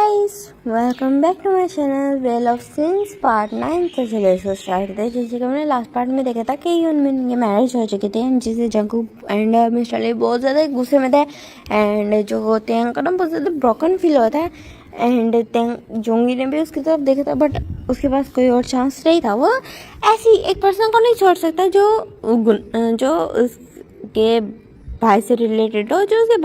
Guys, welcome back to my channel well of sins part 9। तो चलिए इसको start करते हैं। जैसे कि हमने लास्ट पार्ट में देखा था कि यूनमिन की मैरिज हो चुकी थी एंड जिसे जंगकुक एंड मिस्टर ली बहुत ज़्यादा गुस्से में थे एंड जो त्यांग का ना बहुत ज़्यादा ब्रोकन फील होता है एंड त्यांग जोंगी ने भी उसकी तरफ देखा था बट उसके पास कोई और चांस नहीं था। वो ऐसी एक पर्सन को नहीं छोड़ सकता जो उसके भाई से रिलेटेड हो, जो उसके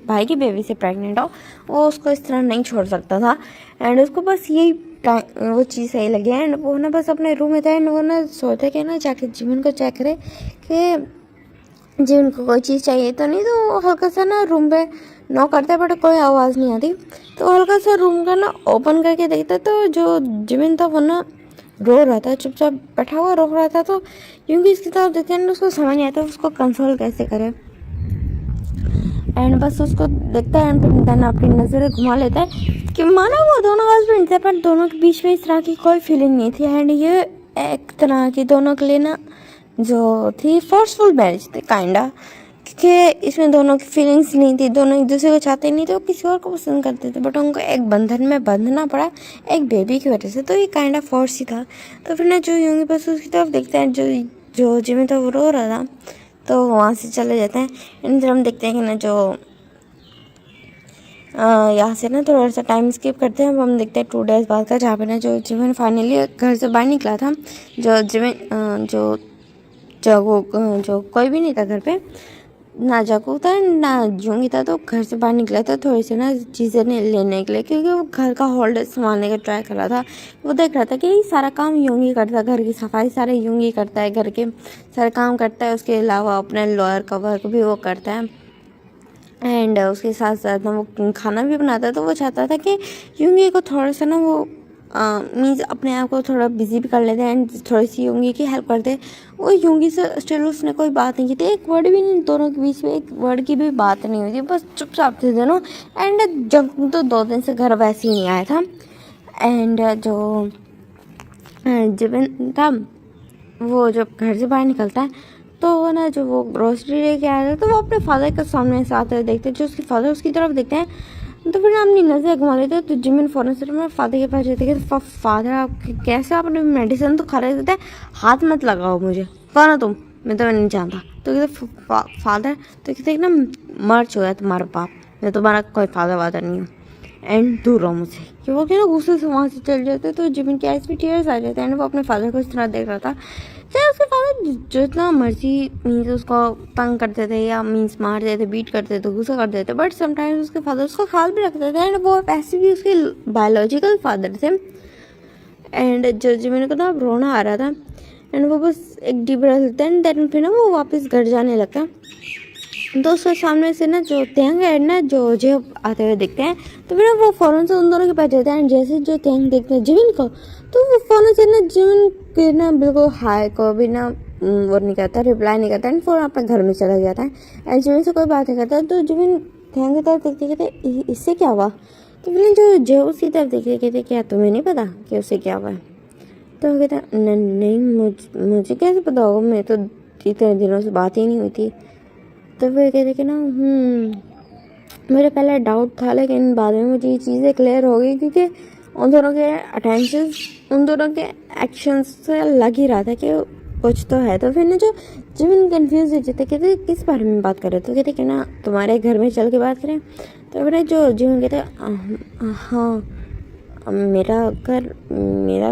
भाई की बेबी से प्रेग्नेंट हो, वो उसको इस तरह नहीं छोड़ सकता था एंड उसको बस यही वो चीज़ सही लगी एंड वो ना बस अपने रूम में था एंड वो ना सोचते कि ना जाके जिमिन को चेक करे कि जिमिन को कोई चीज़ चाहिए तो नहीं। तो वो हल्का सा ना रूम पे नॉक करता है बट कोई आवाज़ नहीं आती। तो हल्का सा रूम का ना ओपन करके देखता तो जो जिमिन था वो ना रो रहा था, चुपचाप बैठा हुआ रो रहा था। तो यूँ इसकी तरफ देखते हैं उसको समझ नहीं आता उसको कंसोल कैसे करे एंड बस उसको देखता है एंड फिर अपनी नज़रें घुमा लेता है कि माना वो दोनों हस्बैंड थे पर दोनों के बीच में इस तरह की कोई फीलिंग नहीं थी एंड ये एक तरह की दोनों के लिए ना जो थी फोर्सफुल मैरिज थी काइंडा, क्योंकि इसमें दोनों की फीलिंग्स नहीं थी, दोनों एक दूसरे को चाहते नहीं थे, वो किसी और को पसंद करते थे बट उनको एक बंधन में बंधना पड़ा एक बेबी की वजह से। तो ये काइंडा फोर्स ही था। तो फिर ना जो यूँगी बस उसकी तरफ देखते हैं जो जिम्मे था वो रो रहा था तो वहाँ से चले जाते हैं एंड फिर हम देखते हैं कि ना जो यहाँ से ना थोड़ा सा टाइम स्किप करते हैं। अब हम देखते हैं 2 डेज़ बाद का, जहाँ पे ना जो जिमिन फाइनली घर से बाहर निकला था। जो जिमिन जो कोई भी नहीं था घर पे, ना जाकू था ना जोंगी था। तो घर से बाहर निकला था थोड़ी सी ना चीज़ें लेने के लिए, क्योंकि वो घर का होल्ड संभालने का ट्राई कर रहा था। वो देख रहा था कि सारा काम यूँगी करता है, घर की सफाई सारे यूँगी करता है, घर के सारे काम करता है, उसके अलावा अपने लॉयर का वर्क भी वो करता है एंड उसके साथ साथ ना वो खाना भी बनाता है। तो वो चाहता था कि यूँगी को थोड़ा सा ना वो मीन्स अपने आप को थोड़ा बिजी भी कर लेते हैं एंड थोड़ी सी यूँगी की हेल्प करते। वो यूँगी से स्टिल उसने कोई बात नहीं की थी, एक वर्ड भी नहीं, दोनों के बीच में एक वर्ड की भी बात नहीं हुई थी, बस चुपचाप थे दोनों। एंड जब तो 2 दिन से घर वैसे ही नहीं आया था एंड जो जिबिन था वो जब घर से बाहर निकलता है तो वो ना जो वो ग्रोसरी लेके आया था तो वो अपने फादर के सामने से आते हुए देखते हैं। जो उसके फादर उसकी तरफ देखते हैं तो फिर अपनी नज़र घुमा लेते हैं। तो जिमिन फ़ौरन से मैं फादर के पास जाते हैं। फादर आप कैसे, आपने मेडिसिन तो खा रहे थे, हाथ मत लगाओ मुझे, कौन हो तुम, मैं तो नहीं जानता। तो कहते फादर, तो कहते ना मर चुका है तुम्हारा बाप, मैं तुम्हारा कोई फादर वादर नहीं हूँ एंड दूर रहो मुझे। कि वो क्या ना गुस्से से वहाँ से चल जाते तो जिमिन के आइस में टीयर्स आ जाते हैं एंड वो अपने फादर को इस तरह देख रहा था चाहे उसके फादर जितना मर्जी मीन्स उसको तंग करते थे या मीन्स मारते थे, बीट करते थे, गुस्सा करते थे, बट समटाइम्स उसके फादर उसका ख्याल भी रखते थे एंड वो ऐसे भी उसके बायोलॉजिकल फादर थे। एंड जो जिमिन को ना रोना आ रहा था एंड वो बस एक डीप ब्रेथ लेते हैं देन फिर ना वो वापस घर जाने लगता। तो उसके सामने से ना जो त्यांग है ना जो जेब आते हुए दिखते हैं तो फिर वो फ़ौरन से उन दोनों के पास जाते हैं एंड जैसे जो त्यांग देखते हैं जिमिन को तो वो फ़ौरन से ना जिमिन के ना बिल्कुल हाय को भी ना वो नहीं करता, रिप्लाई नहीं करता एंड फ़ौरन अपने घर में चला जाता है एंड जिमिन से कोई बात नहीं करता। तो जिमिन त्यांग की तरफ देखते कहते इससे क्या हुआ। तो फिर जो जेब उसकी तरफ देखते कहते क्या तुम्हें नहीं पता कि उससे क्या हुआ है। तो कहता नहीं मुझे कैसे पता होगा, मैं तो इतने दिनों से बात ही नहीं हुई थी। तो फिर कहते कि ना मेरे पहले डाउट था लेकिन बाद में मुझे ये चीज़ें क्लियर हो गई, क्योंकि उन दोनों के अटेंशन उन दोनों के एक्शंस से लग ही रहा था कि कुछ तो है। तो फिर ना जो जिमिन कंफ्यूज हो जाते कहते किस बारे में बात कर रहे, तो कहते कि ना तुम्हारे घर में चल के बात करें। तो फिर जो जिमिन कहते हाँ मेरा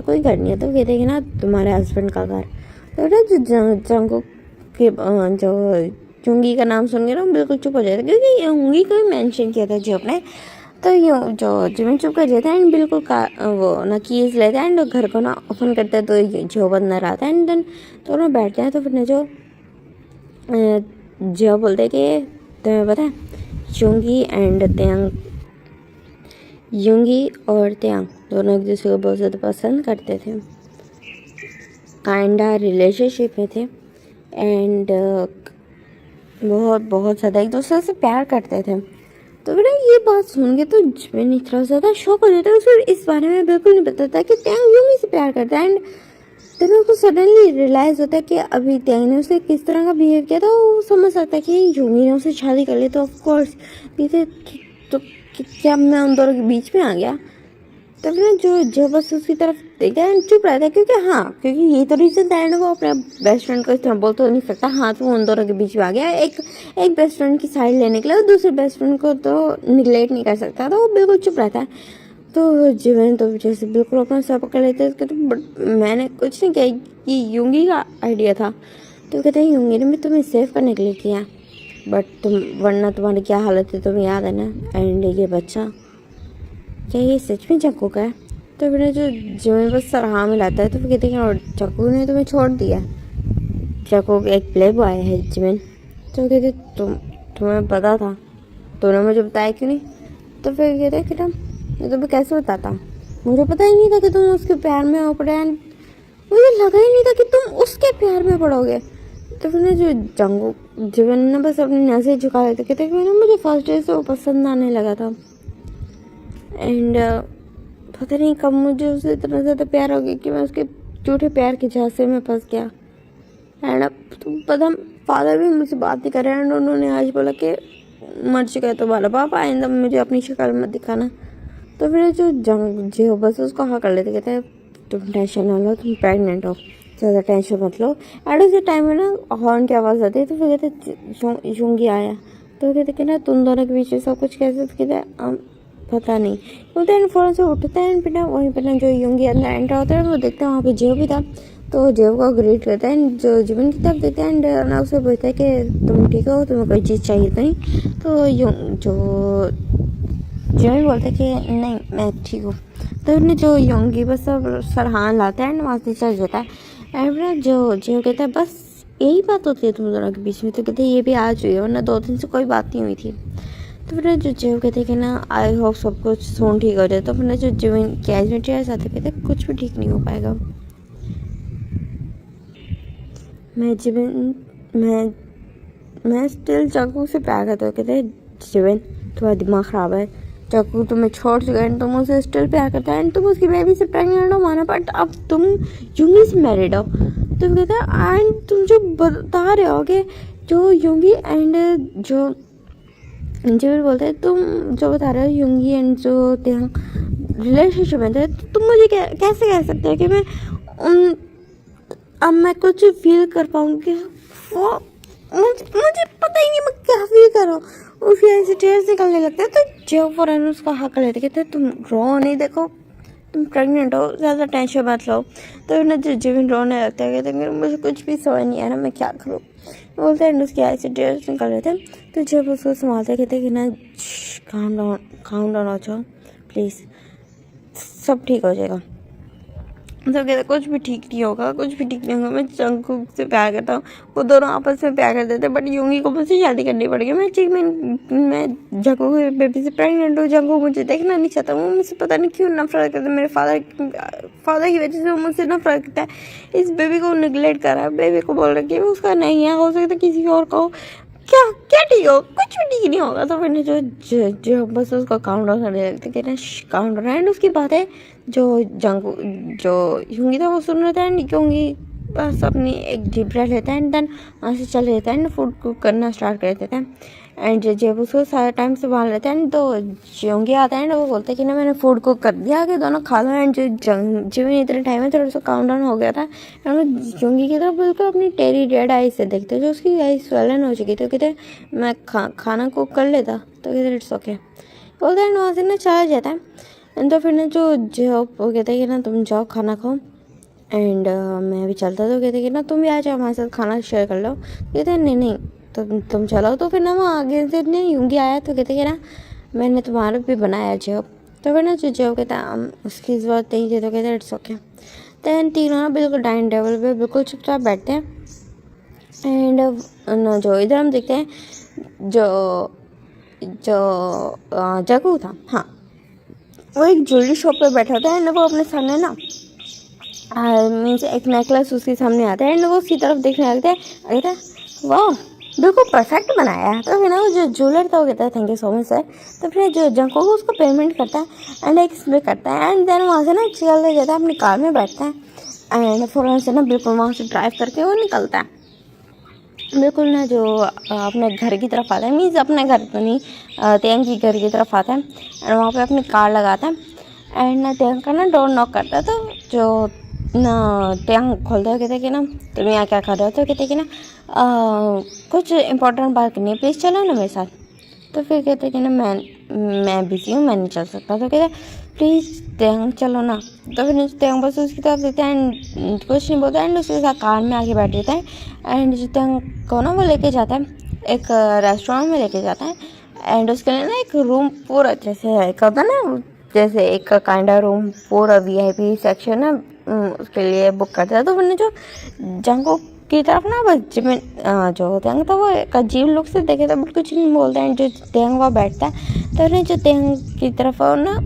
कोई घर नहीं है। तो कहते कि ना तुम्हारे हस्बैंड का घर। तो फिर जो जंगकुक के जो चुंगी का नाम सुन के ना बिल्कुल चुप हो जाता क्योंकि उंगी को ही मेंशन किया था जो अपने। तो यूँ जो जिमिन चुप कर जाता है एंड बिल्कुल वो ना कीज लेता है एंड घर को ना ओपन करता है तो जो बंद रहता है एंड देन दोनों बैठते हैं। तो फिर ना जो बोलते कि तुम्हें पता है यूंगी और त्यांग दोनों एक दूसरे को बहुत ज़्यादा पसंद करते थे, काइंडा रिलेशनशिप में थे एंड बहुत ज़्यादा एक दूसरे से प्यार करते थे। तो फिर ये बात सुन के तो जिमिन इतना ज़्यादा शॉक हो जाता है, उसको इस बारे में बिल्कुल नहीं पता था कि त्यांग यूंगी से प्यार करता है एंड देन उसको सडनली रियलाइज़ होता है कि अभी त्यांग ने उसे किस तरह का बिहेव किया था। वो समझ सकता है कि यूंगी ने उसे शादी कर ली तो ऑफकोर्स तो कि क्या मैं उन दोनों के बीच में आ गया। तो फिर जो बस उसकी तरफ देखता है चुप रहता है, क्योंकि ये तो रीजन था ना, वो अपने बेस्ट फ्रेंड को इस तरह बोल तो नहीं सकता। हाँ, तो वो उन दोनों के बीच में आ गया, एक बेस्ट फ्रेंड की साइड लेने के लिए, और दूसरे बेस्ट फ्रेंड को तो निगलेक्ट नहीं कर सकता, तो वो बिल्कुल चुप रहता है। तो जीवन तो जैसे बिल्कुल अपना सर पकड़ लेते हैं, तो मैंने कुछ नहीं किया, ये यूंगी का आइडिया था। तो कहते हैं यूंगी ने मैं तुम्हें सेव करने के लिए किया, बट वरना तुम्हारी क्या हालत है तुम्हें याद है ना। एंड ये बच्चा क्या ये सच में जंकुक है। तो फिर जो जिमिन बस सराहा में लाता है, तो फिर कहते हैं जंकुक ने तुम्हें छोड़ दिया। जंकुक एक प्ले बॉय है जिमिन। तो कहते तुम्हें पता था, तुमने मुझे बताया क्यों नहीं। तो फिर कहते कि मैं तुम्हें कैसे बताता, मुझे पता ही नहीं था कि तुम उसके प्यार में हो पड़े, मुझे लगा ही नहीं था कि तुम उसके प्यार में पड़ोगे। तो फिर जो जंकुक जिमिन ने बस अपनी नज़र झुका लेते, कहते कि मुझे फर्स्ट डे से वो पसंद आने लगा था। एंड पता नहीं कब मुझे उससे इतना ज़्यादा प्यार हो गया कि मैं उसके झूठे प्यार के झांसे में फंस गया। एंड अब तुम पता फादर भी मुझसे बात नहीं कर रहे हैं, एंड उन्होंने आज बोला कि मर चुका है तुम्हारा पापा, आइंदा मुझे अपनी शक्ल मत दिखाना। तो फिर जो बस उसको हाँ कर लेते, कहते हैं तुम टेंशन ना लो, तुम प्रेगनेंट हो, ज़्यादा टेंशन मत लो। एंड उसी टाइम में ना हॉर्न की आवाज़ आती है। तो फिर कहते यूंगी आया। तो कहते कि ना तुम दोनों के बीच में सब कुछ कैसे, तो कहते पता नहीं। बोलते हैं फ़ौरन से उठते हैं, फिर ना वहीं पर ना जो यूंगी अंदर एंटर होता है, वो देखते हैं वहाँ पे जेव भी था। तो जेव को ग्रीट करता है, जो जीवन की तरफ देखते हैं, एंड ना उसे बोलता है कि तुम ठीक हो, तुम्हें कोई चीज़ चाहिए तो नहीं। तो जो जीवन बोलता है कि नहीं मैं ठीक हूँ। तो उन्हें जो यूंगी बस सरहान लाता है एंड वहाँ से चल जाता है। एंड ना जो जेव कहता है बस यही बात होती है तुम दोनों के बीच में। तो कहते हैं ये भी आज हुई है, वरना 2 दिन से कोई बात नहीं हुई थी। तो फिर जो जीव कहते कि ना आई होप सब कुछ सोन ठीक हो जाए। तो फिर जो जीवन कैच में चेयर आते कहते कुछ भी ठीक नहीं हो पाएगा। मैं स्टिल चाकू से प्यार करता हूँ। कहते जीवन तुम्हारा दिमाग ख़राब है, चाकू तुम्हें छोड़ चुका है, तुम उसे स्टिल प्यार करता है, एंड तुम उसकी बेबी से प्रेगनेंट हो माना, बट अब तुम यूंगी से मैरिड हो। तो कहते हैं एंड तुम जो बता रहे हो कि जो यूंगी एंड जो जीवन बोलते हैं तुम जो बता रहे हो यूंगी एंड जो रिलेशनशिप में थे, तो तुम मुझे कैसे कह सकते हो कि मैं अब मैं कुछ फील कर पाऊँगी। वो मुझे पता ही नहीं मैं क्या फील कर रहा हूँ। उसके ऐसे टेयर्स निकलने लगते हैं। तो जो फौरन उसका हक लेते कहते तुम रो नहीं, देखो तुम प्रेग्नेंट हो, ज़्यादा टेंशन मत लो। तो ना जो जीवन रोने लगता है, कहते मुझे कुछ भी समझ नहीं आ रहा मैं क्या करूँ। बोलते हैं उसके ऐसे टेयर्स निकल रहे थे। तो जब उसको संभालते कहते कि ना काम डाउन हो जाओ प्लीज़, सब ठीक हो जाएगा। तो कहते कुछ भी ठीक नहीं होगा, कुछ भी ठीक नहीं होगा। मैं जंकुक से प्यार करता हूँ, वो दोनों आपस में प्यार करते थे, बट यूंगी को मुझसे शादी करनी पड़ेगी। मैं जंकुक के बेबी से प्रेग्नेंट हूँ। जंकुक मुझे देखना नहीं चाहता, वो मुझसे पता नहीं क्यों नफरत करता है। मेरे फादर की वजह से वो मुझसे नफरत करता है। इस बेबी को निगलेक्ट कर रहा है, बेबी को बोल रहा है कि उसका नहीं है, हो सकता किसी और का हो। क्या क्या ठीक हो, कुछ भी ठीक नहीं होगा। तो मैंने जो बस उसको काउंट डाउन करने लगते कि ना काउंट डाउन। एंड उसकी बात है जो यूंगी था वो सुन रहा था, एंड यूंगी बस अपनी एक डीप ब्रेथ लेता है, एंड देन वहाँ से चले जाता है, एंड फूड कुक करना स्टार्ट कर देता है। एंड जब उसको सारा टाइम से बाहर लेता है, एंड तो यूंगी आता है, एंड वो बोलता है कि ना मैंने फूड कुक कर दिया कि दोनों खा लो। एंड जो इतने टाइम में थोड़ा सा काउंट डाउन हो गया था, एंड यूंगी की तरफ बिल्कुल अपनी टेरी डेड आई से देखते जो उसकी आई स्वेलन हो चुकी थी। कहते मैं खाना कुक कर लेता। तो कहते इट्स ओके बोलते हैं, वहाँ से ना चला जाता है। एंड तो फिर ना जो वो कहते हैं कि ना तुम जाओ खाना खाओ, एंड मैं भी चलता। तो कहते कि ना तुम भी आ जाओ हमारे साथ खाना शेयर कर लो। कहते नहीं तुम चलो। तो फिर ना वहाँ आगे से ना यूंगी आया। तो कहते कि ना मैंने तुम्हारे भी बनाया जॉब। तो फिर ना जो जॉब कहता है उसकी ज़रूरत नहीं थी। तो कहते इट्स ओके। तो तीनों ना बिल्कुल डाइनिंग टेबल पे बिल्कुल चुपचाप बैठते हैं। एंड जो इधर हम देखते हैं जो जगू था, हाँ, वो एक ज्वेलरी शॉप पे बैठा था। एंड वो अपने सामने ना मीन्स एक नेकलेस उसके सामने आता है, एंड वो उसकी तरफ देखने लगता है। कहता वाह बिल्कुल परफेक्ट बनाया है। तो फिर ना वो जो ज्वेलर था वो कहता है thank you so much sir. तो फिर जो जंको को उसको पेमेंट करता है एंड एक स्प्रे करता है, एंड देन वहाँ से ना चलते जाता है, अपनी कार में बैठता है, एंड फिर वहाँ से ना बिल्कुल वहाँ से ड्राइव करके वो निकलता है। बिल्कुल ना जो अपने घर की तरफ आता है, मीन्स अपने घर तो नहीं, तेंग की घर की तरफ आता है एंड वहाँ पे अपनी कार लगाता है एंड ना तेंग का ना डोर नॉक करता है। तो जो ना तेंग खोलता है, कहते कि ना तुम यहाँ क्या कर रहे हो, तो कहते कि ना कुछ इंपॉर्टेंट बात करनी है, प्लीज़ चलो ना मेरे साथ। तो फिर कहते कि ना मैं बिजी हूँ, मैं नहीं चल सकता। तो कहते प्लीज़ तेंग चलो ना। तो फिर तेंग बस उसकी तरफ देखता है एंड कुछ नहीं बोलता एंड उसके साथ कार में आके बैठ जाता है एंड जो तेंग को ना वो लेके जाता है एक रेस्टोरेंट में लेके जाता है एंड उसके लिए ना एक रूम पूरा अच्छे से एक होता है ना, जैसे एक काइंड ऑफ रूम पूरा वीआईपी सेक्शन है उसके लिए बुक करता है। तो फिर जो जंगों की तरफ ना बस जिमिन जो तेंग था वो एक अजीब लुक से देखे था बट कुछ नहीं बोलता है। जो तेंग वहाँ बैठता है तो फिर जो तेंग की तरफ ना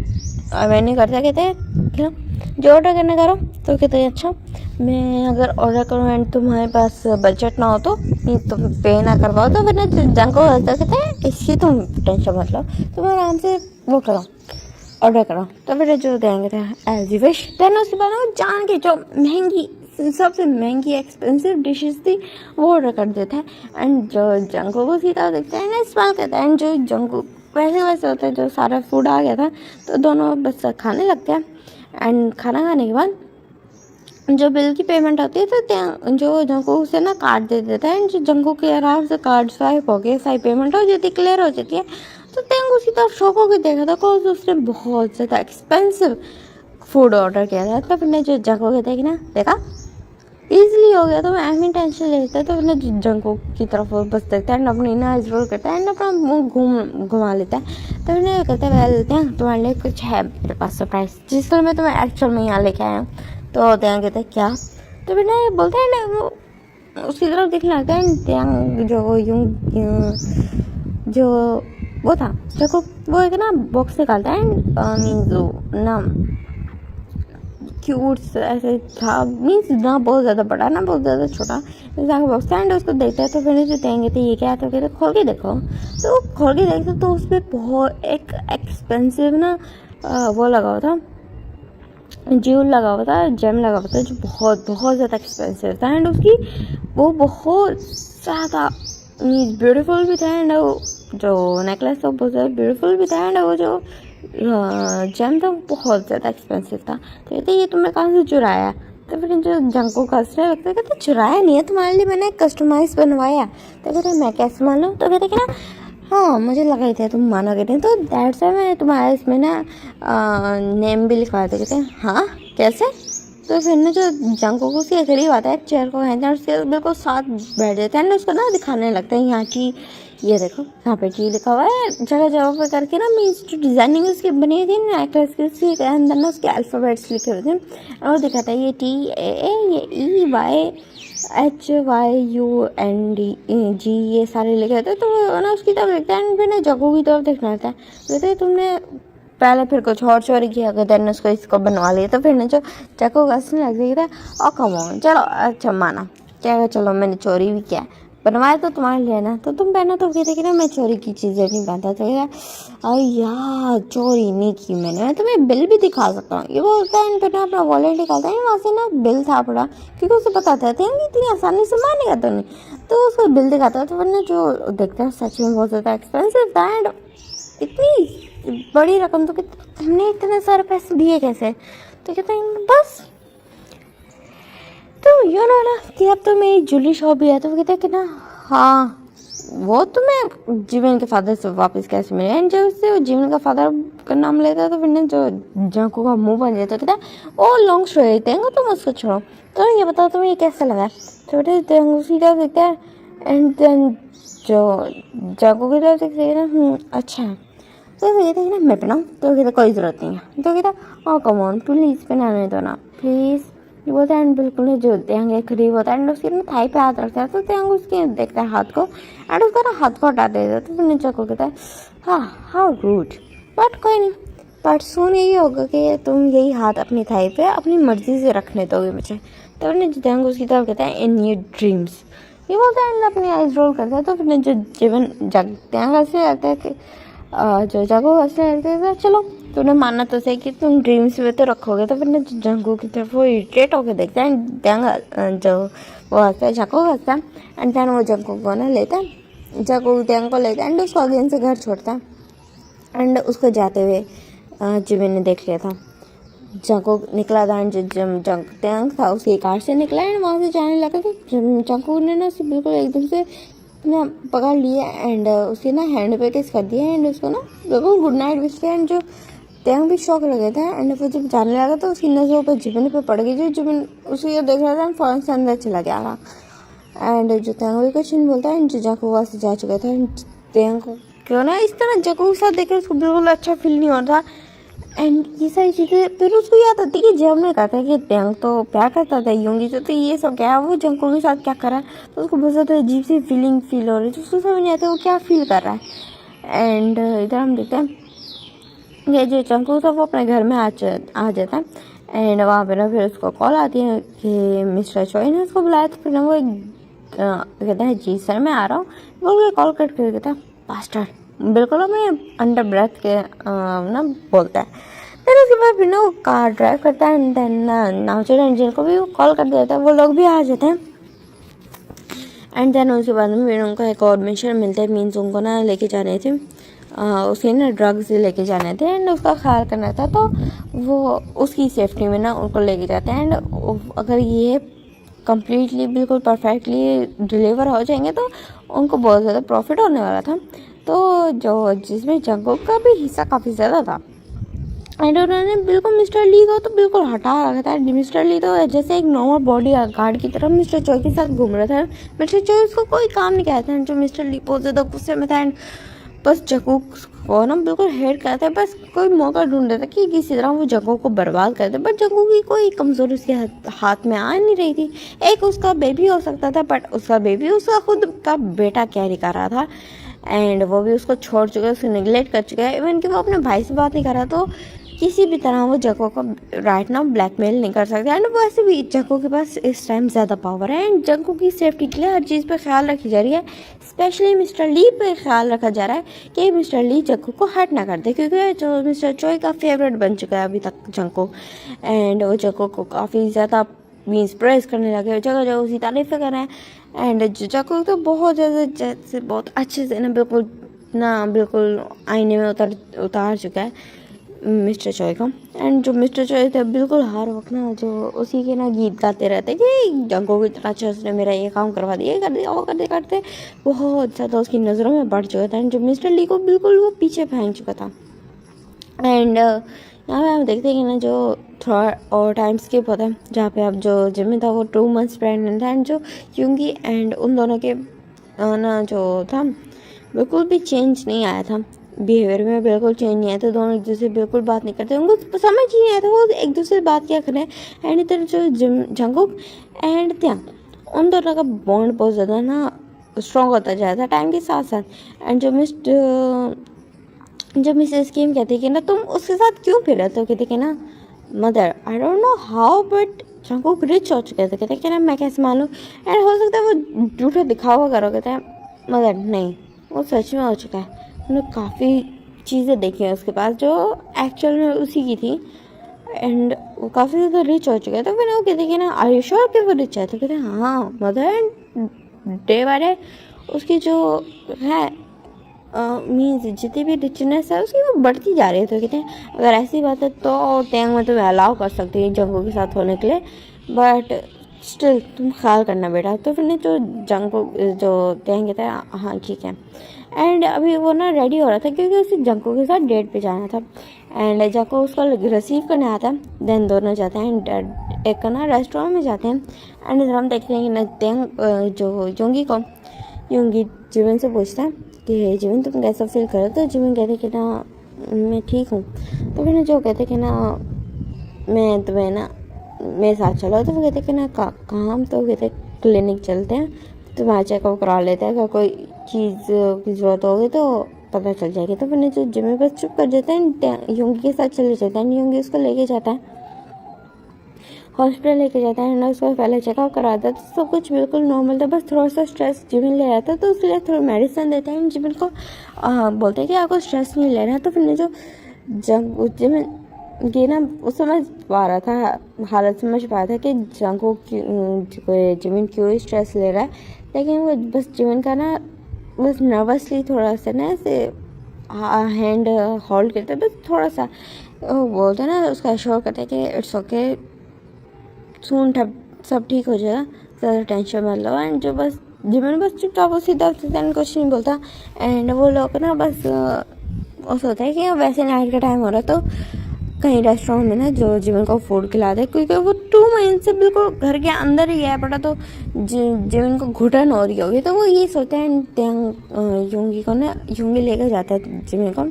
वेन्यू करता, कहते हैं क्या जो ऑर्डर करने करो। तो कहते हैं अच्छा मैं अगर ऑर्डर करूँ एंड तुम्हारे पास बजट ना हो तो तुम पे ना करवाओ। तो फिर ना जंग को कहते हैं इसकी तुम टेंशन मत लो, तुम आराम से वो करो ऑर्डर करो। तो फिर जो देंगे थे एज यू विश। देन उसके बाद वो जान के जो महंगी सबसे महंगी एक्सपेंसिव डिशेस थी वो ऑर्डर कर देता है एंड जो जंगू को सीधा देखता है ना स्मेल करता है एंड जो जंगू वैसे वैसे होता है जो सारा फूड आ गया था तो दोनों बस खाने लगते हैं एंड खाना खाने के बाद जो बिल की पेमेंट होती है तो जो जंगू उसे ना कार्ड दे देता है एंड जो जंगू के आराम से कार्ड स्वाइप हो गया, सारी पेमेंट हो जाती है, क्लियर हो जाती है। तो तेंगू उसी तरफ शौक होकर देखा था बिकॉज उसने बहुत ज़्यादा एक्सपेंसिव फूड ऑर्डर किया था। तो फिर जो जंगू कहते हैं कि ना देखा ईजिली हो गया, तो मैं ऐसी टेंशन लेता है। तो फिर जंगू की तरफ वो बस देखता है अपनी ना रोल करता है अपना मुंह घुमा लेता है। तो फिर कहते हैं वेल हैं तुम्हारे लिए कुछ है मेरे पास सरप्राइज जिसको मैं तुम्हें एक्चुअल में यहाँ लेके आया हूँ। तो त्याग कहते हैं क्या। तो फिर ना बोलते हैं ना वो उसकी तरफ देखने लगता है त्याग जो यूं जो वो था देखो वो एक ना बॉक्स निकालता है मीन्स ना क्यूट ऐसे था, मीन्स ना बहुत ज़्यादा बड़ा ना बहुत ज़्यादा छोटा इंसान बॉक्स था एंड उसको देखता है। तो फिर जो देंगे तो ये क्या है, तो कहते खोल के देखो। तो खोल के देखते तो उस पर बहुत एक एक्सपेंसिव ना वो लगा हुआ था, ज्यूल लगा हुआ था, जेम लगा हुआ था जो बहुत बहुत ज़्यादा एक्सपेंसिव था एंड उसकी वो बहुत ज़्यादा मीन्स ब्यूटीफुल भी था एंड जो नेकलेस था बहुत ज़्यादा ब्यूटीफुल भी था एंड वो जो जेम था वो बहुत ज़्यादा एक्सपेंसिव था। तो कहते ये तुमने कहाँ से चुराया। तो फिर जो जंको को हंसने लगता है, कहते चुराया नहीं है तुम्हारे लिए मैंने कस्टमाइज बनवाया। तो कहते मैं कैसे मान लूँ। तो कहते कि ना हाँ मुझे लगा ही था तुम मानोगे नहीं, तो दैट्स वाई मैंने तुम्हारा इसमें ना नेम भी लिखवाया था। कहते हैं हाँ कैसे। तो फिर ना जो जंको को उसके करीब आता है चेयर को खाते हैं और उसके बिल्कुल साथ बैठ जाते हैं उसको ना दिखाने लगता है यहाँ की ये देखो यहाँ पे टी लिखा हुआ है जगह जगह पे करके ना मीन्स जो डिज़ाइनिंग उसकी बनी हुई थी ना नेकलेस की उसके अंदर ना उसके अल्फ़ाबेट्स लिखे हुए थे और वो दिखाता है ये TAA ये EYHYUNDG ये सारे लिखे होते हैं। तो वो ना उसकी तरफ देखता है फिर ना जगह की तरफ देखना होता है। कहते तुमने पहले फिर कुछ और चोरी किया अगर देन उसको इसको बनवा लिया। तो फिर ना जो जगह हंसने लग गई था और कम चलो अच्छा माना क्या चलो मैंने चोरी भी किया बनवाया तो तुम्हारे लिए ना तो तुम पहना। तो कहते कि ना मैं चोरी की चीज़ें नहीं पहनता। तो यार चोरी नहीं की मैं तुम्हें बिल भी दिखा सकता हूँ ये बोलता है। फिर अपना वॉलेट निकालता है वहाँ से ना बिल था पड़ा क्योंकि उसे पता था इतनी आसानी से मानेगा तो नहीं। तो उसको बिल दिखाता है तो फिर जो देखता है सच में बहुत ज़्यादा एक्सपेंसिव था एंड इतनी बड़ी रकम। तो तुमने इतने सारे पैसे दिए कैसे। तो कहते हैं बस तो यू नो ना कि अब तो मेरी ज्वेलरी शॉप भी है। तो वो कहते हैं कि ना हाँ वो तुम्हें जीवन के फादर से वापस कैसे मिले एंड जब उससे जीवन का फादर का नाम लेता है तो फिर जो जंको का मुंह बन जाता है। कहता है वो लॉन्ग स्टोरी देंगे तुम उसको छोड़ो। तो ये बताओ तुम्हें ये कैसा लगा। छोटे उसी तरफ देखते हैं एंड देन जो जंको की तरफ देखते हैं ना अच्छा है। तो कहते हैं ना मैं पहनाऊँ। तो कहते कोई ज़रूरत नहीं है। तो कहता ओ कम ऑन प्लीज़ पहनाने दो ना प्लीज़। ये बोलता है एंड बिल्कुल जो त्यांग करीब होता है एंड उसके ना थाई पे हाथ रखता है। तो त्यांग उसके देखता है हाथ को एंड उसका ना हाथ को हटा देता है। तो फिर नीचे को कहता है हाँ हाउ रूड बट कोई नहीं बट सुन यही होगा कि तुम यही हाथ अपनी थाई पे अपनी मर्जी से रखने दोगे मुझे। तो फिर त्यांग उसकी तरफ कहता है इन योर ड्रीम्स। ये बोलता है अपनी आइज रोल करता है। तो फिर जो जीवन त्यांग ऐसे लगता है कि जो जगह हंसने लगता है चलो तूने माना तो सही कि तुम ड्रीम्स में तो रखोगे। तो फिर ना जंगू की तरफ वो इरिटेट होकर देखता है एंड देंग जो वो हंसता है, जंगू हंसता है एंड देन वो जंगू को ना लेता है, जंगू देंग को लेता है एंड उसको अगेन से घर छोड़ता है। एंड उसको जाते हुए जिमिन ने देख लिया था। जंगू निकला था एंड देंग था उसकी कार से निकला एंड वहाँ से जाने लगा। तो जंगू ने ना उसे बिल्कुल एकदम से ना पकड़ लिया एंड उसके ना हैंड पे किस कर दिया एंड उसको ना बिल्कुल गुड नाइट विश किया एंड जो तेंग भी शौक लगे था एंड फिर जब जाने लगा तो उसकी नज़रों पर जिमिन पे पड़ गई। जो जिमिन उसे देख रहा था फौरन से अंदर चला गया था एंड जो तेंग भी कुछ नहीं बोलता एंड जंगू वहाँ से जा चुका था एंड तेंग को क्यों ना इस तरह जंगू के साथ देखकर उसको बिल्कुल अच्छा फील नहीं हो रहा था एंड ये सारी चीज़ें फिर उसको याद आती कि जब ने कहा था कि तेंग तो प्यार करता था यूंगी से, तो ये सब क्या है, वो जंगू के साथ क्या कर रहा है। तो उसको बहुत ज़्यादा अजीब सी फीलिंग फील हो रही है, तो उसको समझ नहीं आता वो क्या फील कर रहा है। एंड इधर हम देखते हैं ये जो जंगू था वो अपने घर में आ जाता है एंड वहाँ पे ना फिर उसको कॉल आती है कि मिस्टर चोई ने उसको बुलाया। तो फिर ना वो एक कहता है जी सर मैं आ रहा हूँ, वो कॉल कट कर कहता है पास्टर, बिल्कुल हमें अंडर ब्रेथ के ना बोलता है। फिर उसके बाद फिर ना वो कार ड्राइव करता है एंड देन नाउचर एंजल को भी वो कॉल कर देता है, वो लोग भी आ जाते हैं एंड देन उसके बाद में फिर उनको एक और मिशन मिलता है, मीन्स उनको ना लेके जाने थे उसे ना ड्रग्स लेके जाने थे एंड उसका ख्याल करना था। तो वो उसकी सेफ्टी में ना उनको लेके जाते हैं एंड अगर ये कम्प्लीटली बिल्कुल परफेक्टली डिलीवर हो जाएंगे तो उनको बहुत ज़्यादा प्रॉफिट होने वाला था। तो जो जिसमें जंगू का भी हिस्सा काफ़ी ज़्यादा था एंड उन्होंने बिल्कुल मिस्टर ली को तो बिल्कुल हटा रखा था। मिस्टर ली तो जैसे एक नॉर्मल बॉडी गार्ड की तरह मिस्टर चोई के साथ घूम रहा था। मिस्टर चोई उसको कोई काम नहीं कहता है, जो मिस्टर ली बहुत ज़्यादा गुस्से में था एंड बस जंगू को ना बिल्कुल हेट करता है, बस कोई मौका ढूंढ रहा था कि किसी तरह वो जंगू को बर्बाद कर दे। बट जंगू की कोई कमज़ोरी उसके हाथ में आ नहीं रही थी। एक उसका बेबी हो सकता था बट उसका बेबी उसका खुद का बेटा कैरी कर रहा था एंड वो भी उसको छोड़ चुका है, उसको निगलेक्ट कर चुका है। इवन कि वो अपने भाई से बात नहीं कर रहा, तो किसी भी तरह वो जंगू को राइट नाउ ब्लैकमेल नहीं कर सकते एंड वैसे भी जंगू के पास इस टाइम ज़्यादा पावर है एंड जंगू की सेफ्टी के लिए हर चीज़ पे ख्याल रखी जा रही है। स्पेशली मिस्टर ली पे ख्याल रखा जा रहा है कि मिस्टर ली जंगू को हर्ट ना कर दे, क्योंकि जो मिस्टर चोई का फेवरेट बन चुका है अभी तक जंगू एंड वो जंगू को काफ़ी ज़्यादा मीन्स प्रेस करने लगे, जगह जगह उसकी तारीफ़ें कर रहे हैं एंड जंगू तो बहुत ज़्यादा जैसे बहुत अच्छे से ना बिल्कुल आईने में उतार चुका है मिस्टर चोई का। एंड जो मिस्टर चोई थे बिल्कुल हर वक्त ना जो उसी के ना गीत गाते रहते कि जंगू की तरह अच्छा उसने मेरा ये काम करवा दिया, कर दिया, वो करते करते बहुत ज़्यादा उसकी नज़रों में बढ़ चुका था एंड जो मिस्टर ली को बिल्कुल वो पीछे फेंक चुका था। एंड यहाँ पे हम देखते हैं कि ना जो थोड़ा और टाइम स्किप होता है जहाँ पे अब जो जिमिन था वो 2 months प्रेगनेंट था एंड जो यूंगी एंड उन दोनों के ना जो था बिल्कुल भी चेंज नहीं आया था, बिहेवियर में बिल्कुल चेंज नहीं आया था। दोनों एक दूसरे से बिल्कुल बात नहीं करते, उनको समझ ही नहीं आया था वो एक दूसरे से बात क्या करें। एंड इधर जो जंगुक एंड त्यांग उन दोनों का बॉन्ड बहुत ज़्यादा ना स्ट्रॉन्ग होता जाता था टाइम के साथ साथ। एंड जो मिसेस किम कहती कि ना तुम उसके साथ क्यों फिर रहे हो, कहते कि ना mother I don't know how but Jungkook rich हो चुके थे, कहते कि ना मैं कैसे मालूम एंड हो सकता है वो झूठा दिखावा करो, कहते हैं मदर नहीं वो सच में हो चुका है। उन्होंने काफ़ी चीज़ें देखी हैं उसके पास जो एक्चुअल में उसी की थी एंड वो काफ़ी ज़्यादा रिच हो चुका है। तो फिर वो कहते कि ना आर यू श्योर कि वो रिच है, तो कहते हैं हाँ मदर डे बाय डे उसकी जो है मीन्स जितनी भी रिचनेस है उसकी वो बढ़ती जा रही है। तो कहते हैं अगर ऐसी बात है तो टैंग में तुम्हें अलाउ कर सकती है जंगू के साथ होने के लिए, बट स्टिल तुम ख्याल करना बेटा। तो फिर जो जंगू जो टैंग कहता है हाँ ठीक है। एंड अभी वो ना रेडी हो रहा था क्योंकि उसे जंगू के साथ डेट पे जाना था एंड जंगू उसको रिसीव करने आता है। देन दोनों जाते हैं एक ना रेस्टोरेंट में जाते हैं एंड इधर हम देखते हैं कि ना टैंग जो यूंगी जिमिन से पूछता है कि जिमिन तुम कैसा फील कर रहे हो, तो जिमिन कहते कि ना मैं ठीक हूँ। तो फिर जो कहते कि ना मैं तुम्हें ना मेरे साथ चलो, तो वो कहते कि ना काम, तो कहते क्लिनिक चलते हैं तुम्हारा चेकअप करा लेते हैं, अगर कोई चीज़ की ज़रूरत होगी तो पता चल जाएगी। तो फिर जो जिमिन बस चुप कर जाता है, यूंगी के साथ चले जाता है, यूंगी उसको लेके जाता है हॉस्पिटल लेके जाता है ना, उसको पहले चेकअप कराता है तो सब कुछ बिल्कुल नॉर्मल था, बस थोड़ा सा स्ट्रेस जिमिन ले रहा था तो उसके लिए थोड़ा मेडिसिन देते हैं जिमिन को, बोलते हैं कि आपको स्ट्रेस नहीं ले रहा है। तो फिर जो जंग जिमिन ये ना वो समझ पा रहा था, हालत समझ पा रहा था कि जंगकुक जिमिन क्यों स्ट्रेस ले रहा है, लेकिन वो बस जिमिन का ना बस नर्वसली थोड़ा सा ना ऐसे हैंड होल्ड करते हैं, बस थोड़ा सा वो बोलते हैं ना, उसका एश्योर करते हैं कि इट्स ओके, सुन सब ठीक हो जाएगा, ज़्यादा टेंशन मत लो। एंड जो बस जिमिन बस चुपचाप वो सीधा कुछ नहीं बोलता। एंड वो लोग ना बस वो सोचता है कि वैसे नाइट का टाइम हो रहा है तो कहीं रेस्टोरेंट में ना जो जिमिन को फूड खिला दे, क्योंकि वो 2 महीने से बिल्कुल घर के अंदर ही है पड़ा, तो जिमिन को घुटन हो रही होगी, तो वो ये सोचता है। युंगी को ना युंगी लेकर जाता है जिमिन को,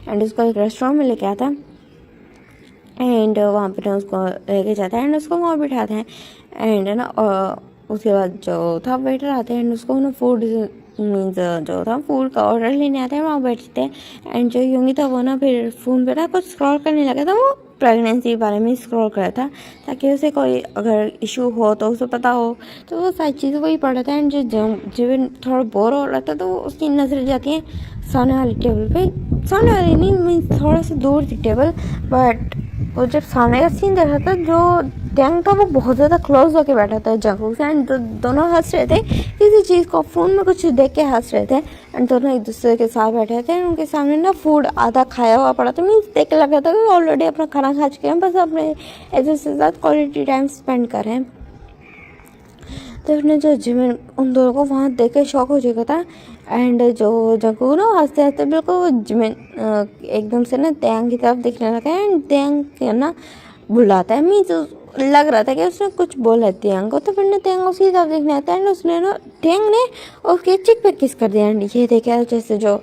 एंड उसको एक रेस्टोरेंट में लेके आता है। एंड वहाँ पे ना उसको लेके जाता है एंड उसको वहाँ बिठाते हैं। एंड ना उसके बाद जो था वेटर आते हैं एंड उसको ना फूड मीन्स जो था फूड का ऑर्डर लेने आते हैं, वहाँ बैठते हैं। एंड जो युंगी था वो ना फिर फ़ोन पे ना कुछ स्क्रॉल करने लगा था, वो प्रेगनेंसी के बारे में स्क्रॉल कर रहा था, ताकि उसे कोई अगर इशू हो तो उसे पता हो, तो वो सारी चीज़ें वही पढ़ रहा था। एंड जो थोड़ा बोर हो रहा था तो उसकी नज़र जाती है सामने वाली टेबल पे, सामने वाली नहीं मीन्स थोड़ा सा दूर थी टेबल, बट वो जब सामने का सीन देखा था, जो टैंक था वो बहुत ज़्यादा क्लोज होके बैठा था जंगकुक से। एंड दोनों हंस रहे थे किसी चीज़ को, फ़ोन में कुछ देख के हंस रहे थे। एंड दोनों एक दूसरे के साथ बैठे थे, उनके सामने ना फूड आधा खाया हुआ पड़ा था, मीन्स देख के लग रहा था कि ऑलरेडी अपना खाना खा चुके हैं, बस अपने एक दूसरे के साथ क्वालिटी टाइम स्पेंड कर रहे हैं। तो उसने जो जिमिन उन दोनों को वहाँ देख के शॉक हो चुका था। एंड जो जंगकुक ना हंसते हंसते बिल्कुल वो जिमिन एकदम से ना टैंग की तरफ देखने लगा। एंड टैंग ना बुलाता है, मीन्स लग रहा था कि उसने कुछ बोला है टैंग को, तो फिर ना टैंग उसकी तरफ देखने आता है एंड उसने ना टैंग ने उसके चिक पे किस कर दिया। एंड ये देखा जैसे जो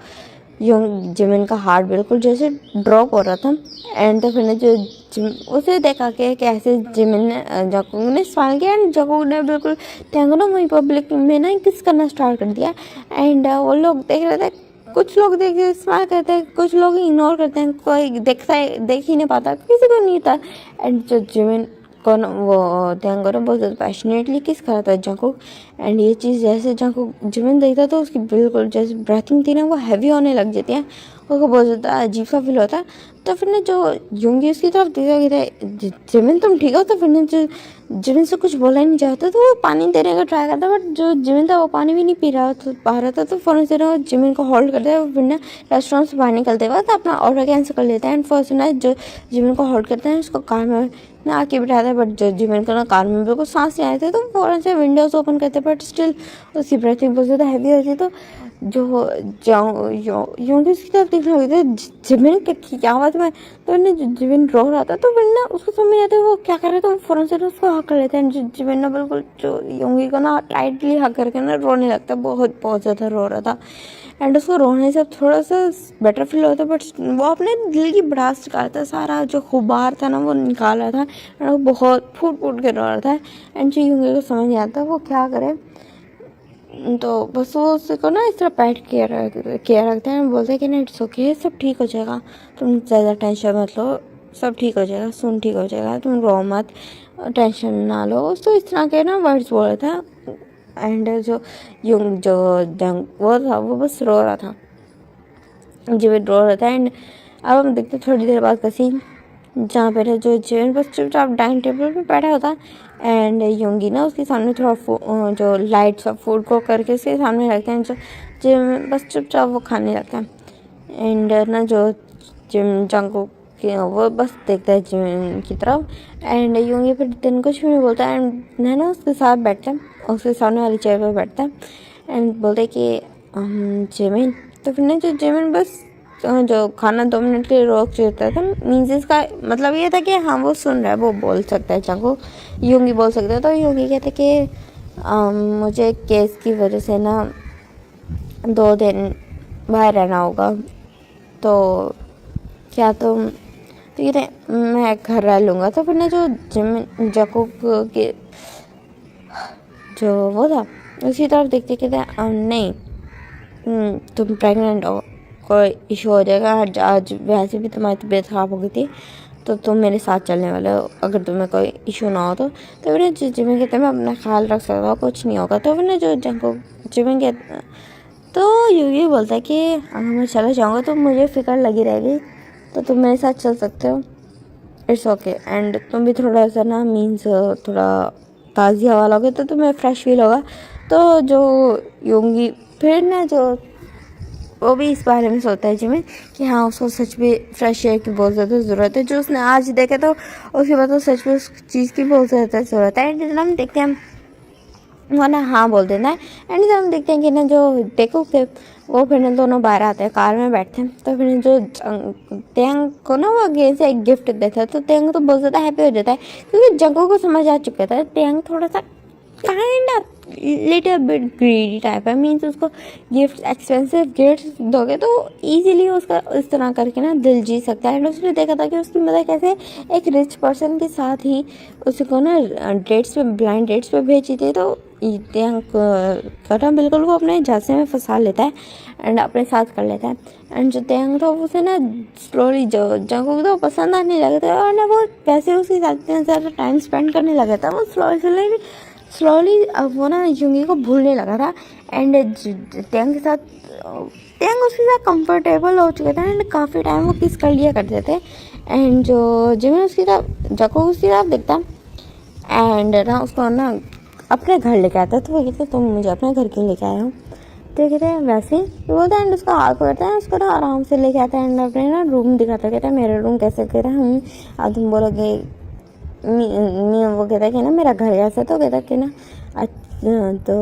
जिमिन का हार्ट बिल्कुल जैसे ड्रॉप हो रहा था। एंड तो फिर जो उसे देखा कि कैसे जिमिन ने जंगकुक ने स्माइल किया एंड जंगकुक ने बिल्कुल टैंग को ना वहीं पब्लिक में ना किस करना स्टार्ट कर दिया। एंड वो लोग देख रहे थे, कुछ लोग देख स्माइल करते हैं, कुछ लोग इग्नोर करते हैं, कोई देखता है देख ही नहीं पाता, किसी को नहीं था। एंड जो जिमिन को ना वो टैंग को ना बहुत ज़्यादा पैशनेटली किस करा था जंगकुक। एंड ये चीज़ जैसे जंगकुक जिमिन देखता तो उसकी बिल्कुल जैसे ब्रीथिंग थी ना वो हैवी होने लग जाती है, उसको बहुत ज़्यादा अजीब सा फील होता है। तो फिर ने जो युंगी उसकी तरफ देखा जिमिन तुम ठीक हो, तो फिर ने जो जिमिन से कुछ बोला ही नहीं चाहता, तो वो पानी देने का ट्राई करता, बट जो जिमिन था वो पानी भी नहीं पा रहा था, तो फ़ौरन से ना जिमिन को होल्ड करते हैं। फिर ना रेस्टोरेंट से बाहर निकलते वक्त अपना ऑर्डर कैंसिल कर लेते हैं। एंड फर्स्ट ना जो जिमिन को होल्ड करते हैं उसको कार में ना आके बिठाता है, बट जो जिमिन को ना कार में बिल्कुल सांस नहीं आए थे, तो फ़ौरन से विंडोज़ ओपन करते, बट स्टिल उसकी ब्रीथिंग बहुत ज़्यादा हैवी होती है। तो जो योंगी उसकी तरफ देखने लगे थे जिमिन क्या बात में, तो ना जिमिन रो रहा था, तो फिर ना उसको समझ आता है वो क्या कर रहा था, वो फ़ौरन से ना उसको हक कर लेते हैं। जिमिन ना बिल्कुल जो योंगी को ना टाइटली हक करके ना रोने लगता है, बहुत ज़्यादा रो रहा था। एंड उसको रोने से थोड़ा सा बेटर फील होता, बट वो अपने दिल की भड़ास निकाला था, सारा जो खुबार था ना वो निकाल रहा था। एंड वो बहुत फूट के रो रहा था। एंड जो योंगी को समझ नहीं आता वो क्या करे, तो बस वो उसको ना इस तरह पैट केयर रखते हैं, बोलते हैं कि नहीं इट्स ओके, सब ठीक हो जाएगा, तुम ज़्यादा टेंशन मत लो, सब ठीक हो जाएगा, सुन ठीक हो जाएगा, तुम रो मत, टेंशन ना लो। तो इस तरह के ना वर्ड्स बोल रहा था। एंड जो वो था वो बस रो रहा था, जिमिन रो रहा था। एंड अब हम देखते थोड़ी देर बाद का सीन, जहाँ पे ना जो जिमिन बस चुपचाप डाइनिंग टेबल पे बैठा होता। एंड योंगी ना उसके सामने थोड़ा जो लाइट्स ऑफ फूड को करके उसके सामने रखते हैं, जो जिमिन बस चुपचाप वो खाने लगता है। एंड ना जो जंगकुक वो बस देखता है जिमिन की तरफ। एंड योंगी फिर दिन कुछ भी नहीं बोलता। एंड ना उसके साथ बैठता है, उसके सामने वाली चेयर पर बैठता है। एंड बोलते है कि जिमिन, तो फिर ना जो जिमिन बस जो खाना 2 मिनट के लिए रोक देता था, मीन्स इसका मतलब ये था कि हाँ वो सुन रहा है, वो बोल सकता है चाहो योंगी बोल सकता है। तो योंगी कहते कि मुझे केस की वजह से ना 2 दिन बाहर रहना होगा, तो क्या तुम, तो ये मैं घर रह लूँगा। तो फिर ना जो जिमिन जंगकुक के जो वो था उसी तरफ देखते कि नहीं तुम प्रेग्नेंट हो, कोई इशू हो जाएगा, आज वैसे भी तुम्हारी तबीयत ख़राब हो गई थी, तो तुम मेरे साथ चलने वाले हो, अगर तुम्हें कोई इशू ना हो तो फिर जिमिन कहते मैं अपना ख्याल रख सकता हूँ, कुछ नहीं होगा। तो फिर ना जो जंगकुक जिमिन कहते तो ये बोलता है कि अगर मैं चला जाऊँगा तो मुझे फ़िक्र लगी रहेगी, तो तुम मेरे साथ चल सकते हो, इट्स ओके। एंड तुम भी थोड़ा सा ना मीन्स थोड़ा ताज़ी हवा लोगे तो तुम्हें फ्रेश फील होगा। तो जो योंगी फिर ना जो वो भी इस बारे में सोचता है जिमिन कि हाँ उसको सच में फ्रेश एयर की बहुत ज़्यादा ज़रूरत है। जो उसने आज देखे तो उसके बाद तो सच में उस चीज़ की बहुत ज़्यादा ज़रूरत है। एंड हम देखते हैं वो ना हाँ बोल देना है। एंड जब हम देखते हैं कि ना जो देखो थे वो फिर ना दोनों बाहर आते हैं, कार में बैठते हैं। तो फिर जो तेंग को ना वो गेम से एक गिफ्ट देता है तो तेंग तो बहुत ज़्यादा हैप्पी हो जाता है क्योंकि जंगों को समझ आ चुका था तेंग थोड़ा सा kind of little bit greedy type है। मीन्स उसको गिफ्ट एक्सपेंसिव गिफ्ट दोगे तो इजीली उसका इस तरह करके ना दिल जीत सकता है। एंड उसने देखा था कि उसकी मदद कैसे एक रिच पर्सन के साथ ही उसको ना डेट्स पे ब्लाइंड डेट्स पे भेजी थी। तो तेंग बिल्कुल वो अपने झांसे में फंसा लेता है एंड अपने साथ कर लेता है। एंड जो तेंग था उसे ना स्लोली जो जंगों को तो पसंद आने लगा था और ना वो वैसे उसके साथ ज़्यादा टाइम स्पेंड करने लगा था। वो स्लोली वो ना युंगी को भूलने लगा था। एंड तेंग के साथ तेंग उसके साथ कंफर्टेबल हो चुका था एंड काफ़ी टाइम वो किस कर लिया करते थे। एंड जो जिमिन उसकी तरफ जको उसकी तरफ देखता एंड ना उसको ना अपने घर लेके आता। तो वो कहते तुम मुझे अपने घर क्यों लेके आए हो। तो कहते हैं वैसे तो बोलता है एंड उसका हाथ पकड़ता है उसको ना आराम से लेके आता है एंड अपने ना रूम दिखाता है। कहता है मेरा रूम कैसे। कहता है हम अब तुम बोलोगे वो कहता है कि ना मेरा घर कैसा। तो कहता है कि ना तो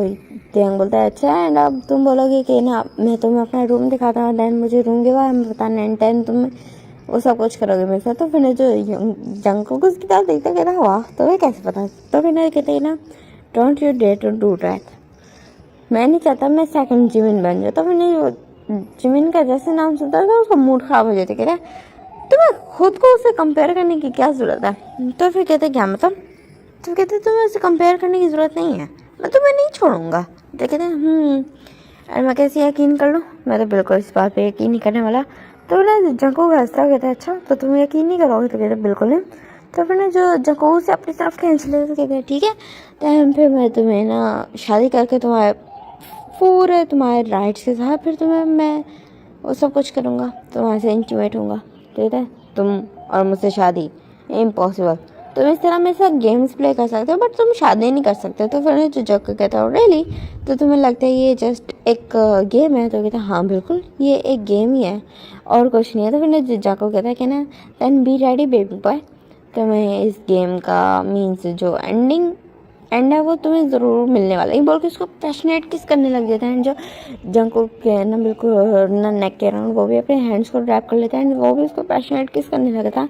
तेंग बोलता है अच्छा। एंड अब तुम बोलोगे कि ना मैं तुम्हें अपना रूम दिखाता हूँ दैन मुझे रूम के बारे में बताना एंड दैन तुम वो सब कुछ करोगे मेरे साथ। तो फिर जो जंगकोक उसकी तरफ देखता कहता वाह तुम्हें कैसे पता। तो फिर कहते हैं ना don't you dare to do that. मैं नहीं चाहता मैं सेकंड जिमिन बन जाऊँ। तो फिर जिमिन का जैसे नाम सुनता था उसका मूड खराब हो जाता। कहता तुम्हें खुद को उससे कंपेयर करने की क्या ज़रूरत है। तो फिर कहते क्या मतलब। तो कहते तुम्हें उससे कंपेयर करने की ज़रूरत नहीं है, मैं तुम्हें नहीं छोड़ूंगा। तो कहते अरे मैं कैसे यकीन कर लूँ, मैं तो बिल्कुल इस बात पे यकीन नहीं करने वाला। तो ना जंको हंसता कहता है अच्छा तो तुम यकीन नहीं करोगे। तो कहते बिल्कुल नहीं। तो फिर ना जो जंको से अपनी तरफ खींच ले तो कहते हैं ठीक है तो फिर मैं तुम्हें ना शादी करके तुम्हारे पूरे तुम्हारे राइट्स के साथ फिर तुम्हें मैं वो सब कुछ करूँगा, तुम्हारे से इंटीमेट होऊंगा। तो कहते हैं तुम और मुझसे शादी इम्पॉसिबल, तुम इस तरह मेरे साथ गेम्स प्ले कर सकते हो बट तुम शादी नहीं कर सकते। तो फिर जो जग कहता है रियली तो तुम्हें लगता है ये जस्ट एक गेम है। तो कहता है हाँ बिल्कुल ये एक गेम ही है और कुछ नहीं है। तो फिर जो जग को कहता है कि ना then be ready baby boy, तुम्हें इस गेम का मीन्स जो एंड है वो तुम्हें ज़रूर मिलने वाला है। बोल के उसको पैशनेट किस करने लग जाता है। एंड जो जंको के ना बिल्कुल ना नेक के अराउंड वो भी अपने हैंड्स को रैप कर लेता है एंड वो भी उसको पैशनेट किस करने लगता है।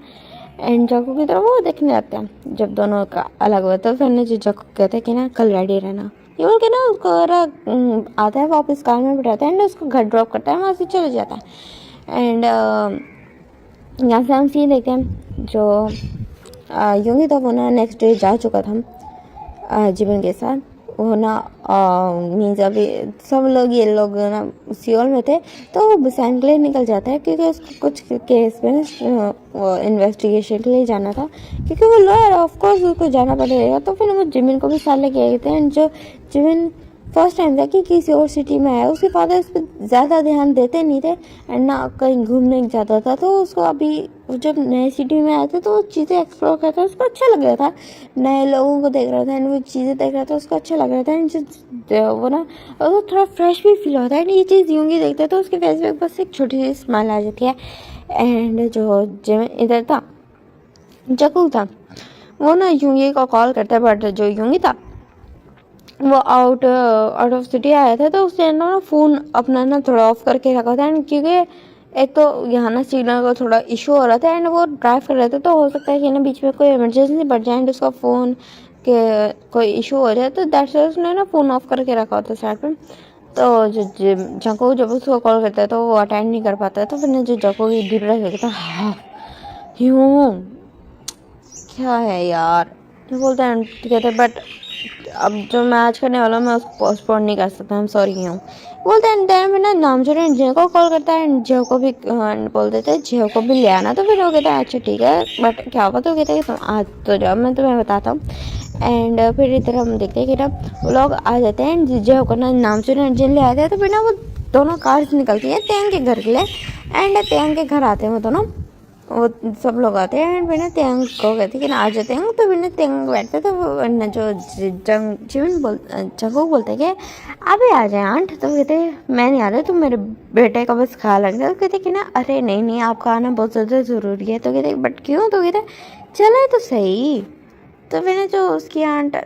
एंड जको की तरफ वो देखने लगते हैं जब दोनों का अलग हुआ। तो फिर जो जको कहते हैं कि ना कल रेडी रहना। ये बोल के ना उसको आता है वापस कार में बैठाता है एंड उसको घर ड्रॉप करता है वहाँ से चले जाता है। एंड यहाँ से हम सीन देखते हैं जो यूँगी तो वो ना नेक्स्ट डे जा चुका था जिमिन के साथ। वो ना मीन्स अभी सब लोग ये लोग ना सियोल में थे तो वो बुसान के लिए निकल जाता है क्योंकि उसको कुछ केस में इन्वेस्टिगेशन के लिए जाना था क्योंकि वो लॉयर ऑफ कोर्स उसको जाना पड़ेगा। तो फिर वो जिमिन को भी साथ लेके आए थे एंड जो जिमिन फर्स्ट टाइम था कि किसी और सिटी में आया उसके फादर इस पर ज़्यादा ध्यान देते नहीं थे एंड ना कहीं घूमने जाता था। तो उसको अभी जब नए सिटी में आए थे तो वो चीज़ें एक्सप्लोर करता था उसको अच्छा लग रहा था, नए लोगों को देख रहा था एंड वो चीज़ें देख रहा था उसको अच्छा लग रहा था एंड वो ना वो थोड़ा फ्रेश भी फील होता है एंड ये चीज़ यूँ ही देखते तो उसके फेस पे बस एक छोटी सी स्माइल आ जाती है। एंड जो जिमिन इधर था जकू था वो ना यूंगी को कॉल करता है बट जो यूंगी था वो आउट ऑफ सिटी आया था। तो उसने ना फ़ोन अपना ना थोड़ा ऑफ करके रखा था एंड क्योंकि एक तो यहाँ ना सिग्नल का थोड़ा इशू हो रहा था एंड वो ड्राइव कर रहे थे तो हो सकता है कि ना बीच में कोई इमरजेंसी बढ़ जाए एंड उसका फ़ोन के कोई इशू हो जाए तो दैट्स वाई उसने ना फ़ोन ऑफ करके रखा होता साइड पर। तो जो जको जब उसको कॉल करता है तो वो अटेंड नहीं कर पाता है। तो फिर जो जको की डीप ब्रेथ लेता है हाँ यूँ क्या है यार तो बोलते हैं कहते हैं बट अब जो मैच करने वाला मैं उसको पोस्टपोन नहीं कर सकता, हम सॉरी हूँ बोलते हैं। देन में ना नाम जो जियो को कॉल करता है एंड जियो को भी बोल देते हैं जियो को भी ले आना। तो फिर वो कहता है अच्छा ठीक है बट क्या हुआ। तो कहते हैं कि तुम आज तो जाओ मैं तुम्हें बताता हूँ। एंड फिर इधर हम देखते हैं कि ना वो लोग आ जाते हैं एंड जियो को ना नाम जो जिन ले आते हैं। तो फिर ना वो दोनों कार्स निकलती हैं तेंग के घर के लिए एंड तेंग के घर आते हैं वो दोनों वो सब लोग आते हैं एंड फिर ना त्यांग को कहते हैं कि ना आ जाते हैं, तो फिर ना त्यांग बैठते तो वो ना जो जंगकुक बोलते हैं कि अबे आ जाए आंट, तो कहते मैं नहीं आ रहा, तुम मेरे बेटे का बस ख्याल रखना। तो कहते कि ना अरे नहीं नहीं आपका आना बहुत ज़्यादा ज़रूरी है। तो कहते बट क्यों? तो कहते चले तो सही। तो फिर ना जो उसकी आंट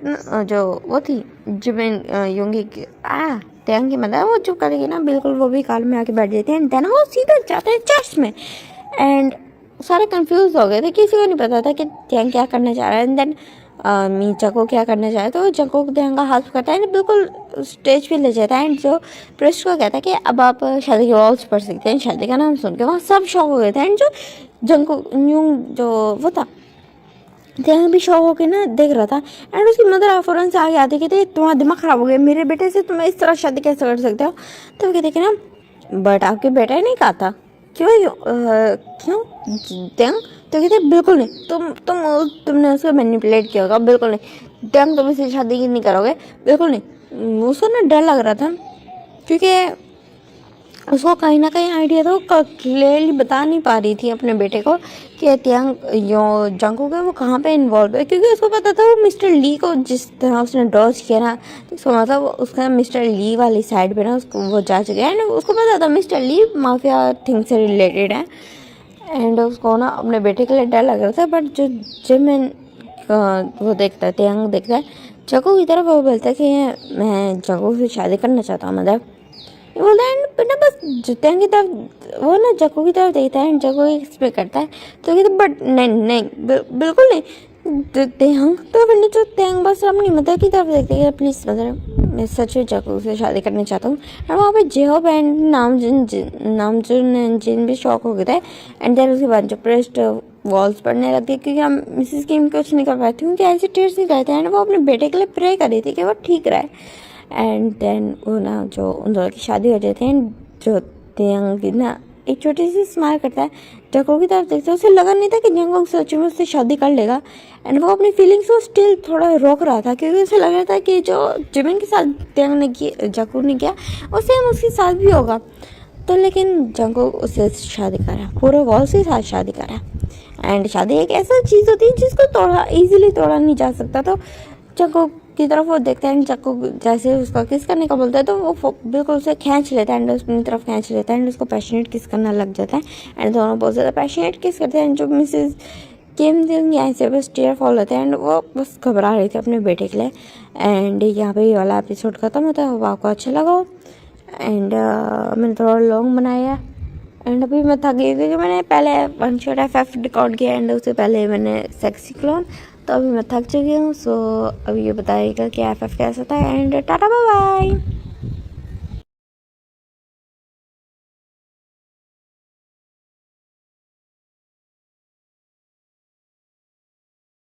जो वो थी जिमिन योंगी की त्यांग की मतलब वो चुप करेगी ना बिल्कुल, वो भी काल में आके बैठ जाती है एंड देन वो सीधा जाते हैं चर्च में। एंड सारे कंफ्यूज हो गए थे, किसी को नहीं पता था कि त्यांग क्या करना चाह रहा है। एंड देन मी जंगकुक क्या करना चाह रहा है, तो जंगकुक त्यांग का हाथ पकड़ता है बिल्कुल स्टेज पे ले जाता है एंड जो प्रेस्ट को कहता है कि अब आप शादी के वॉल्स पढ़ सकते हैं। शादी का नाम सुन के वहाँ सब शौक हो गए थे एंड जो जंगकुक जो वो था त्यांग भी शौक होकर ना देख रहा था। एंड उसकी मदर फौरन से आगे आती कहती तुम्हारा दिमाग खराब हो गया, मेरे बेटे से तुम इस तरह शादी कैसे कर सकते हो? तो वो कहते कि ना बट आपके बेटा ही नहीं कहा था। क्यों त्यांग? तो कहते बिल्कुल नहीं, तुमने उसको मैनिपुलेट किया होगा, बिल्कुल नहीं त्यांग, तुम इससे शादी नहीं करोगे, बिल्कुल नहीं। उसको ना डर लग रहा था क्योंकि उसको कहीं ना कहीं आइडिया था, वो क्लियरली बता नहीं पा रही थी अपने बेटे को कि त्यांग यो जंगकुक है वो कहाँ पे इन्वॉल्व है, क्योंकि उसको पता था वो मिस्टर ली को जिस तरह उसने डॉज किया ना, तो उसको मतलब उसका मिस्टर ली वाली साइड पे ना उसको वो जा चुका है एंड उसको पता था मिस्टर ली माफिया थिंग से रिलेटेड है। एंड उसको ना अपने बेटे के लिए डर लग रहा था। बट जो जिमिन वो देखता है, त्यांग देखता है जंगकुक की तरफ, वो बोलता है कि मैं जंगकुक से शादी करना चाहता हूँ। मतलब बोलता है ना बस त्यांग की तरफ, वो ना जंगकुक की तरफ देखता है एंड जंगकुक एक्सपेक्ट करता है। तो कहते बट नहीं बिल्कुल नहीं त्यांग। तो मैंने जो त्यांग बस अपनी मदर की तरफ देखते हैं प्लीज़ मदर मैं सच में जंगकुक से शादी करना चाहता हूँ। और वहाँ पे जेहोब एंड नामजुन भी शौक हो गए थे। एंड देन उसके बाद जो प्रेस्ट वॉल्स पढ़ने लग गए क्योंकि हम मिसेस किम कुछ नहीं कर पाए थे, क्योंकि ऐसे टीयर्स नहीं करते एंड वो अपने बेटे के लिए प्रे कर रही थी कि वो ठीक रहे। एंड देन वो ना जो उन दोनों की शादी हो जाती है एंड जो त्यांग ना एक छोटी सी स्माइल करता है जंगकुक की तरफ देखते, उसे लगा नहीं था कि जंगकुक सच में उससे शादी कर लेगा। एंड वो अपनी फीलिंग्स को स्टिल थोड़ा रोक रहा था क्योंकि उसे लग रहा था कि जो जिमिन के साथ त्यांग ने किया जंगकुक ने किया वो सेम उसके साथ भी होगा। तो लेकिन जंगकुक उससे शादी करा, पूरे वॉल से साथ शादी करा। एंड शादी एक ऐसा चीज़ होती है जिसको ईजिली तोड़ा नहीं जा सकता। तो जंगकुक की तरफ वो देखता है, जंगकुक जैसे उसका किस करने का बोलता है तो वो बिल्कुल उसे खींच लेता है एंड उसकी तरफ खींच लेता है एंड उसको पैशनेट किस करना लग जाता है। एंड दोनों बहुत ज़्यादा पैशनेट किस करते हैं। जो मिसेस किम यहाँ से बस टीयर फॉल होते हैं एंड वो बस घबरा रही थी अपने बेटे के लिए। एंड यहाँ पे ये वाला एपिसोड ख़त्म होता है। आपको अच्छा लगा एंड मैंने थोड़ा लॉन्ग बनाया एंड अभी मैं थक गई क्योंकि मैंने पहले वन शॉट FF रिकॉर्ड किया एंड उससे पहले मैंने सेक्सी क्लोन, तो अभी मैं थक चुकी हूँ। सो अभी ये बताइएगा कि FF कैसा था एंड टाटा बाय बाय।